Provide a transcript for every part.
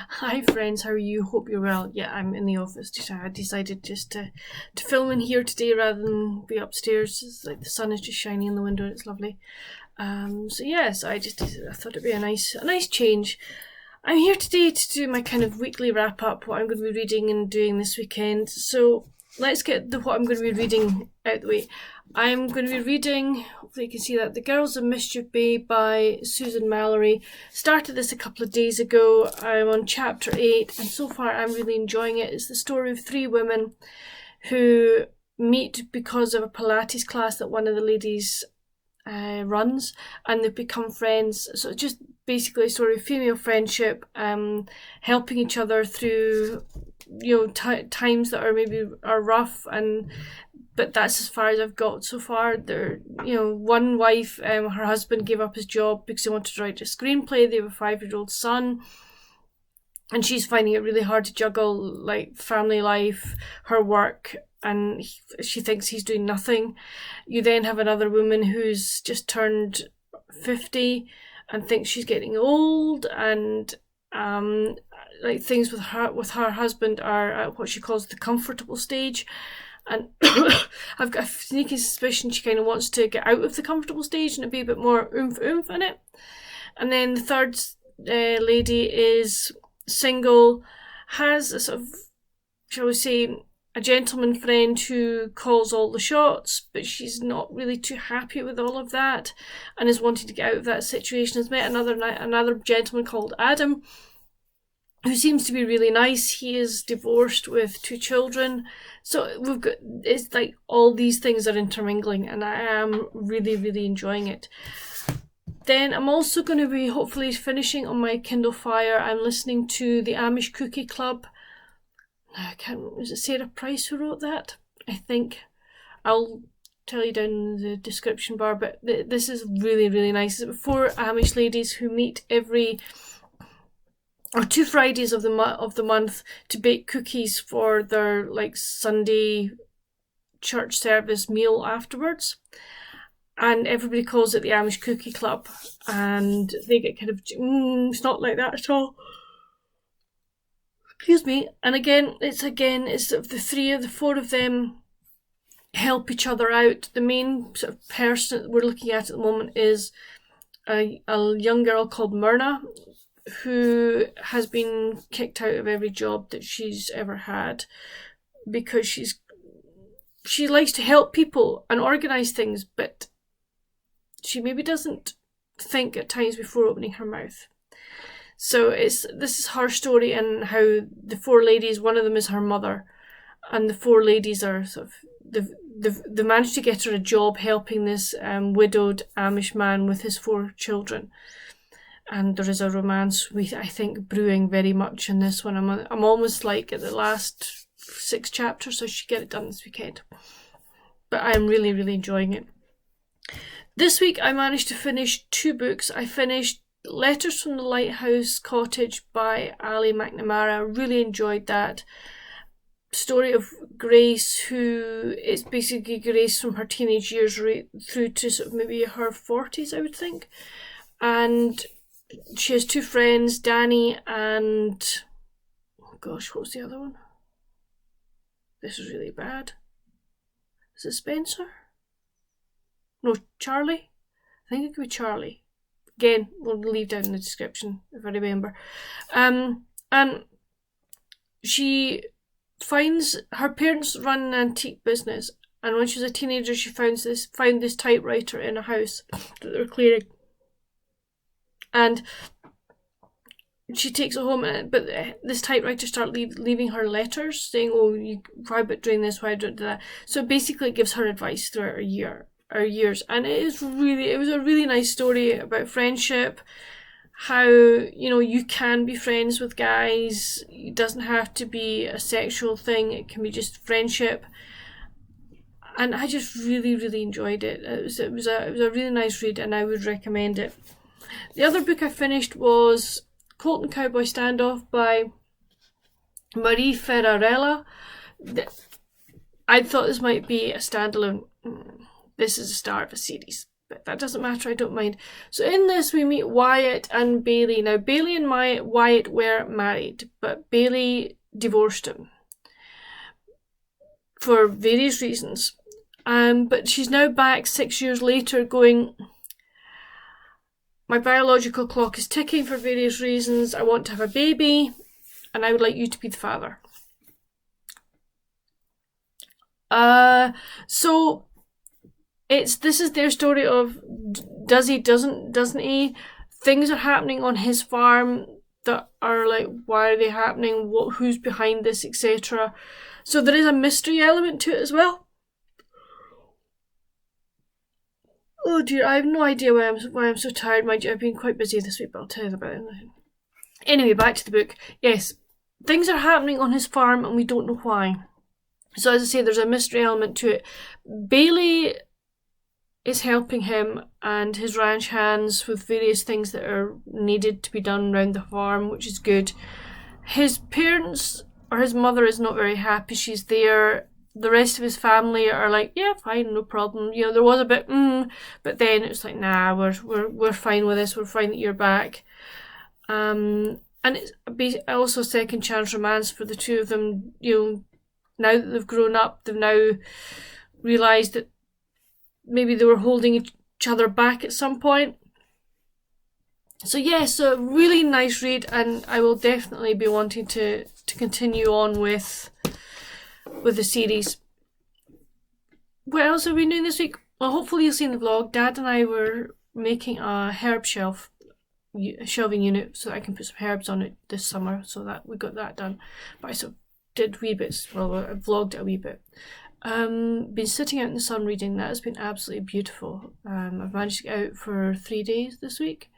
Hi friends, how are you? Hope you're well. Yeah, I'm in the office. I decided just to film in here today rather than be upstairs. It's like the sun is just shining in the window and it's lovely. So yes, I thought it'd be a nice change. I'm here today to do my kind of weekly wrap up, what I'm going to be reading and doing this weekend. So let's get what I'm going to be reading out the way. I'm going to be reading, hopefully you can see that, The Girls of Mischief Bay by Susan Mallory. Started this a couple of days ago. I'm on chapter 8 and so far I'm really enjoying it. It's the story of three women who meet because of a Pilates class that one of the ladies runs, and they've become friends. So it's just basically a story of female friendship, helping each other through times that are rough, but that's as far as I've got so far. One wife, her husband gave up his job because he wanted to write a screenplay. They have a 5-year-old son, and she's finding it really hard to juggle like family life, her work, and she thinks he's doing nothing. You then have another woman who's just turned 50 and thinks she's getting old, and things with her husband are at what she calls the comfortable stage, and I've got a sneaky suspicion she kind of wants to get out of the comfortable stage and be a bit more oomph in it. And then the third lady is single, has a sort of, shall we say, a gentleman friend who calls all the shots, but she's not really too happy with all of that and is wanting to get out of that situation. Has met another gentleman called Adam, who seems to be really nice. He is divorced with 2 children. So it's like all these things are intermingling, and I am really, really enjoying it. Then I'm also going to be hopefully finishing on my Kindle Fire. I'm listening to the Amish Cookie Club. Was it Sarah Price who wrote that? I think. I'll tell you down in the description bar, but this is really, really nice. It's 4 Amish ladies who meet every 2 Fridays of the month to bake cookies for their like Sunday church service meal afterwards, and everybody calls it the Amish Cookie Club, and they get kind of it's not like that at all. Excuse me. And it's the 4 of them help each other out. The main sort of person that we're looking at the moment is a young girl called Myrna, who has been kicked out of every job that she's ever had because she likes to help people and organise things, but she maybe doesn't think at times before opening her mouth. So this is her story, and how the 4 ladies, one of them is her mother, and the 4 ladies are sort of they managed to get her a job helping this widowed Amish man with his 4 children. And there is a romance, I think, brewing very much in this one. I'm almost like at the last 6 chapters, so I should get it done this weekend. But I'm really, really enjoying it. This week I managed to finish 2 books. I finished Letters from the Lighthouse Cottage by Ali McNamara. Really enjoyed that. Story of Grace, who is basically Grace from her teenage years right through to sort of maybe her 40s, I would think. And she has 2 friends, Danny and... oh gosh, what was the other one? This is really bad. Is it Spencer? No, Charlie? I think it could be Charlie. Again, we'll leave down in the description if I remember. And she finds her parents run an antique business, and when she was a teenager she found this typewriter in a house that they were clearing. And she takes it home, but this typewriter starts leaving her letters saying, why about doing this, why don't do that. So basically it gives her advice throughout her years, and it was a really nice story about friendship, how you can be friends with guys. It doesn't have to be a sexual thing, it can be just friendship. And I just really, really enjoyed it. It was a really nice read, and I would recommend it. The other book I finished was Cowboy Standoff by Marie Ferrarella. I thought this might be a standalone. This is the start of a series, but that doesn't matter, I don't mind. So in this we meet Wyatt and Bailey. Now Bailey and Wyatt were married, but Bailey divorced him for various reasons. But she's now back 6 years later going, my biological clock is ticking for various reasons, I want to have a baby, and I would like you to be the father. So this is their story of does he, doesn't he? Things are happening on his farm that are like, why are they happening? Who's behind this, etc. So there is a mystery element to it as well. Oh dear, I have no idea why I'm so tired. Mind you, I've been quite busy this week, but I'll tell you about it. Anyway, back to the book. Yes, things are happening on his farm and we don't know why. So as I say, there's a mystery element to it. Bailey is helping him and his ranch hands with various things that are needed to be done around the farm, which is good. His parents, or his mother, is not very happy she's there. The rest of his family are like, yeah, fine, no problem. You know, there was a bit, but then it was like, nah, we're fine with this. We're fine that you're back. And it's also a second chance romance for the two of them. You know, now that they've grown up, they've now realised that maybe they were holding each other back at some point. So yes, a really nice read, and I will definitely be wanting to continue on with the series. What else have we been doing this week? Well, hopefully you'll see in the vlog, Dad and I were making a herb shelving unit so that I can put some herbs on it this summer, so that we got that done. But I sort of did wee bits, well, I vlogged it a wee bit. Been sitting out in the sun reading. That has been absolutely beautiful. I've managed to get out for 3 days this week,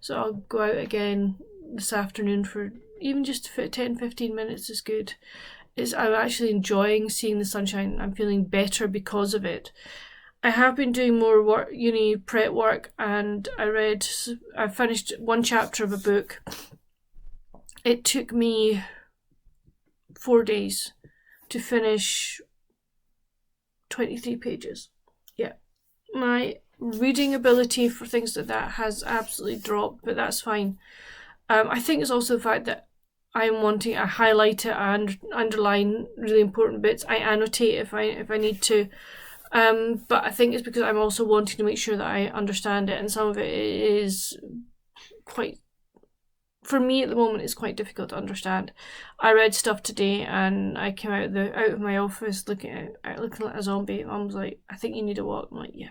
so I'll go out again this afternoon for even just 10-15 minutes is good. I'm actually enjoying seeing the sunshine. I'm feeling better because of it. I have been doing more work, uni prep work, and I finished one chapter of a book. It took me 4 days to finish 23 pages. Yeah. My reading ability for things like that has absolutely dropped, but that's fine. I think it's also the fact that I'm wanting, I highlight it and underline really important bits. I annotate if I need to. But I think it's because I'm also wanting to make sure that I understand it, and some of it is quite, for me at the moment, it's quite difficult to understand. I read stuff today and I came out of my office looking like a zombie. Mum was like, I think you need a walk. I'm like, yeah.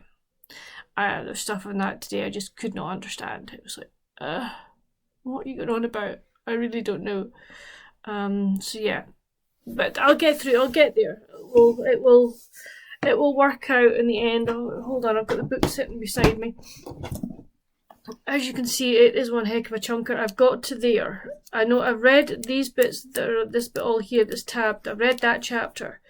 There's stuff in that today I just could not understand. It was like, what are you going on about? I really don't know. So yeah, but I'll get through. I'll get there. It will work out in the end. Hold on, I've got the book sitting beside me. As you can see, it is one heck of a chunker. I've got to there. I know I've read these bits, this bit all here, this tabbed. I've read that chapter.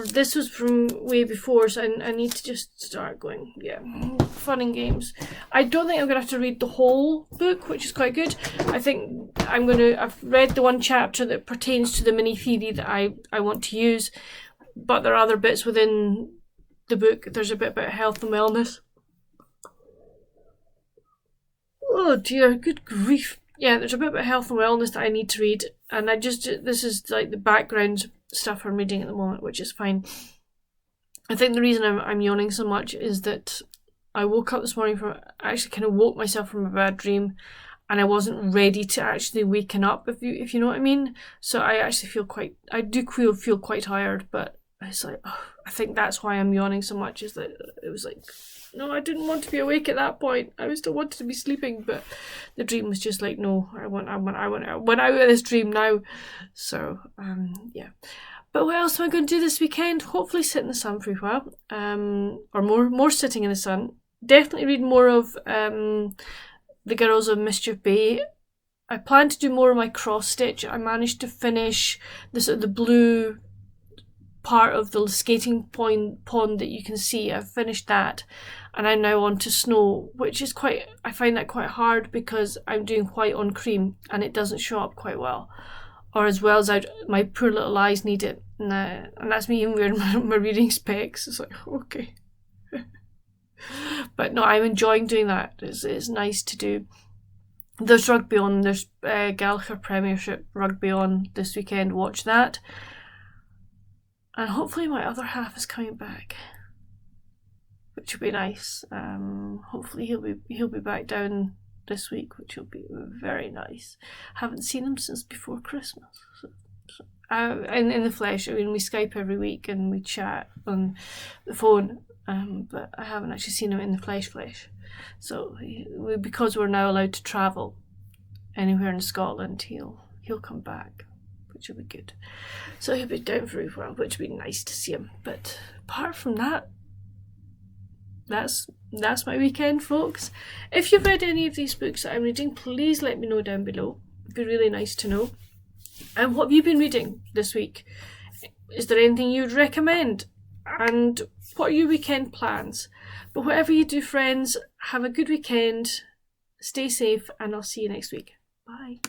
This was from way before, so I need to just start going, yeah, fun and games. I don't think I'm going to have to read the whole book, which is quite good. I think I've read the one chapter that pertains to the mini theory that I want to use, but there are other bits within the book. There's a bit about health and wellness. Oh dear, good grief. Yeah, there's a bit about health and wellness that I need to read, and this is like the background stuff I'm reading at the moment, which is fine. I think the reason I'm yawning so much is that I woke up this morning I actually kind of woke myself from a bad dream, and I wasn't ready to actually waken up, if you know what I mean. So I actually feel quite tired, but it's like, I think that's why I'm yawning so much, is that it was like, no, I didn't want to be awake at that point. I still wanted to be sleeping, but the dream was just like, no, I want out of this dream now. So, yeah. But what else am I going to do this weekend? Hopefully sit in the sun for a while, or more sitting in the sun. Definitely read more of The Girls of Mischief Bay. I plan to do more of my cross stitch. I managed to finish the blue part of the skating pond that you can see. I've finished that, and I'm now on to snow, which is I find that quite hard because I'm doing white on cream and it doesn't show up quite well, or as well as my poor little eyes need it, and that's me even wearing my reading specs. It's like, okay. But no, I'm enjoying doing that. It's nice to do. There's rugby on. There's Gallagher Premiership rugby on this weekend. Watch that. And hopefully my other half is coming back, which will be nice. Hopefully he'll be back down this week, which will be very nice. Haven't seen him since before Christmas. In the flesh. I mean, we Skype every week and we chat on the phone, but I haven't actually seen him in the flesh. So because we're now allowed to travel anywhere in Scotland, he'll come back, which will be good. So he'll be down for a while, which will be nice to see him. But apart from that, that's my weekend, folks. If you've read any of these books that I'm reading, please let me know down below. It'd be really nice to know. And what have you been reading this week? Is there anything you'd recommend? And what are your weekend plans? But whatever you do, friends, have a good weekend. Stay safe, and I'll see you next week. Bye.